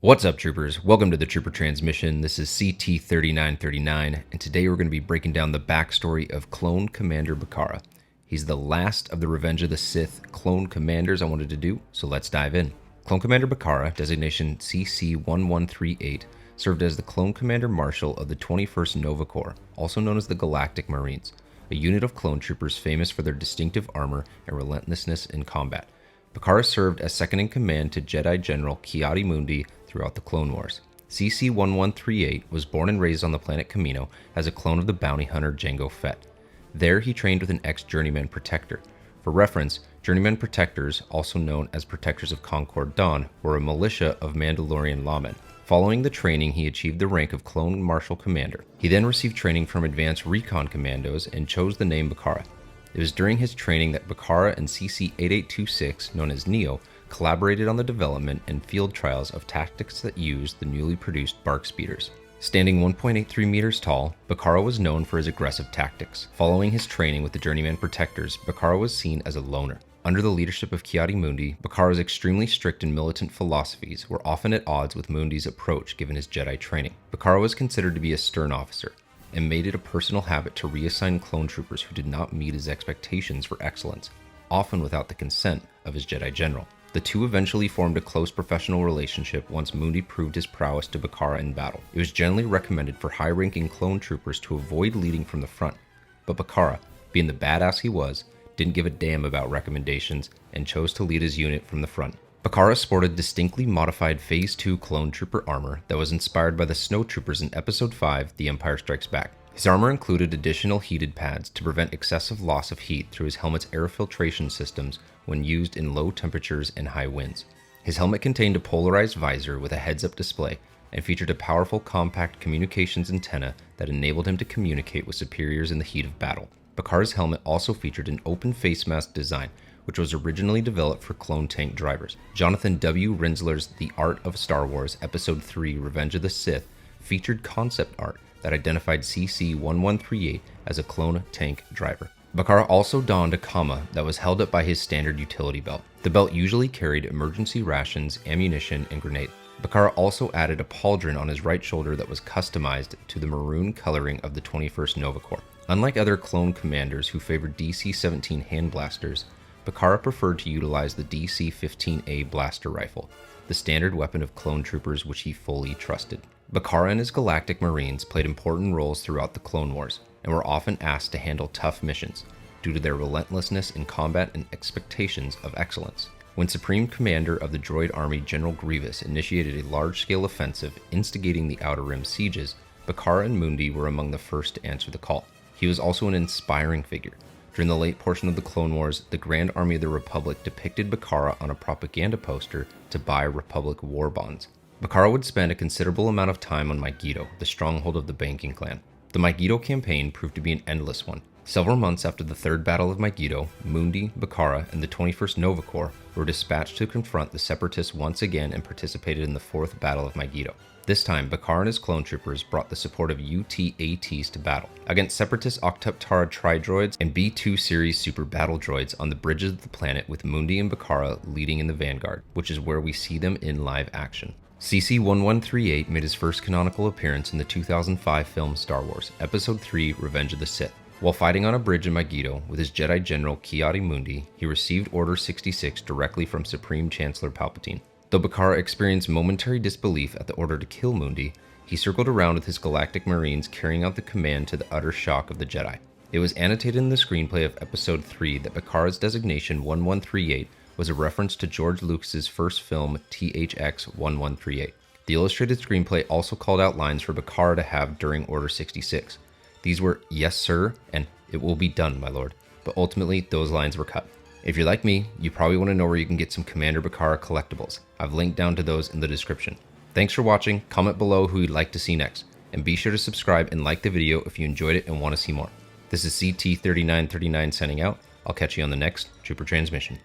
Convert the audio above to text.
What's up, troopers? Welcome to the Trooper Transmission. This is CT-3939, and today we're going to be breaking down the backstory of Clone Commander Bacara. He's the last of the Revenge of the Sith clone commanders I wanted to do, so let's dive in. Clone Commander Bacara, designation CC-1138, served as the Clone Commander Marshal of the 21st Nova Corps, also known as the Galactic Marines, a unit of clone troopers famous for their distinctive armor and relentlessness in combat. Bacara served as second in command to Jedi General Ki-Adi-Mundi throughout the Clone Wars. CC-1138 was born and raised on the planet Kamino as a clone of the bounty hunter Jango Fett. There he trained with an ex-Journeyman Protector. For reference, Journeyman Protectors, also known as Protectors of Concord Dawn, were a militia of Mandalorian lawmen. Following the training, he achieved the rank of Clone Marshal Commander. He then received training from Advanced Recon Commandos and chose the name Bacara. It was during his training that Bacara and CC-8826, known as Neyo, collaborated on the development and field trials of tactics that used the newly produced BARC speeders. Standing 1.83 meters tall, Bacara was known for his aggressive tactics. Following his training with the Journeyman Protectors, Bacara was seen as a loner. Under the leadership of Ki-Adi-Mundi, Bacara's extremely strict and militant philosophies were often at odds with Mundi's approach given his Jedi training. Bacara was considered to be a stern officer, and made it a personal habit to reassign clone troopers who did not meet his expectations for excellence, often without the consent of his Jedi General. The two eventually formed a close professional relationship once Mundi proved his prowess to Bacara in battle. It was generally recommended for high-ranking clone troopers to avoid leading from the front, but Bacara, being the badass he was, didn't give a damn about recommendations and chose to lead his unit from the front. Bacara sported distinctly modified Phase 2 clone trooper armor that was inspired by the snow troopers in Episode 5, The Empire Strikes Back. His armor included additional heated pads to prevent excessive loss of heat through his helmet's air filtration systems when used in low temperatures and high winds. His helmet contained a polarized visor with a heads-up display and featured a powerful compact communications antenna that enabled him to communicate with superiors in the heat of battle. Bacara's helmet also featured an open face mask design, which was originally developed for clone tank drivers. Jonathan W. Rinzler's The Art of Star Wars Episode 3 Revenge of the Sith featured concept art that identified CC-1138 as a clone tank driver. Bacara also donned a kama that was held up by his standard utility belt. The belt usually carried emergency rations, ammunition, and grenades. Bacara also added a pauldron on his right shoulder that was customized to the maroon coloring of the 21st Nova Corps. Unlike other clone commanders who favored DC-17 hand blasters, Bacara preferred to utilize the DC-15A blaster rifle, the standard weapon of clone troopers which he fully trusted. Bacara and his Galactic Marines played important roles throughout the Clone Wars, and were often asked to handle tough missions, due to their relentlessness in combat and expectations of excellence. When Supreme Commander of the Droid Army General Grievous initiated a large-scale offensive instigating the Outer Rim sieges, Bacara and Mundi were among the first to answer the call. He was also an inspiring figure. During the late portion of the Clone Wars, the Grand Army of the Republic depicted Bacara on a propaganda poster to buy Republic war bonds. Bacara would spend a considerable amount of time on Megiddo, the stronghold of the banking clan. The Megiddo campaign proved to be an endless one. Several months after the Third Battle of Megiddo, Mundi, Bacara, and the 21st Nova Corps were dispatched to confront the Separatists once again and participated in the Fourth Battle of Megiddo. This time, Bacara and his clone troopers brought the support of UT-ATs to battle against Separatist Octuptara Tri-Droids and B-2 series super battle droids on the bridges of the planet, with Mundi and Bacara leading in the vanguard, which is where we see them in live action. CC-1138 made his first canonical appearance in the 2005 film Star Wars, Episode 3 Revenge of the Sith. While fighting on a bridge in Megiddo with his Jedi General Ki-Adi-Mundi, he received Order 66 directly from Supreme Chancellor Palpatine. Though Bacara experienced momentary disbelief at the order to kill Mundi, he circled around with his Galactic Marines carrying out the command to the utter shock of the Jedi. It was annotated in the screenplay of Episode 3 that Bacara's designation 1138 was a reference to George Lucas's first film THX 1138. The illustrated screenplay also called out lines for Bacara to have during Order 66. These were, "Yes, sir," and "It will be done, my lord," but ultimately those lines were cut. If you're like me, you probably want to know where you can get some Commander Bacara collectibles. I've linked down to those in the description. Thanks for watching, comment below who you'd like to see next, and be sure to subscribe and like the video if you enjoyed it and want to see more. This is CT-3939 signing out. I'll catch you on the next Trooper Transmission.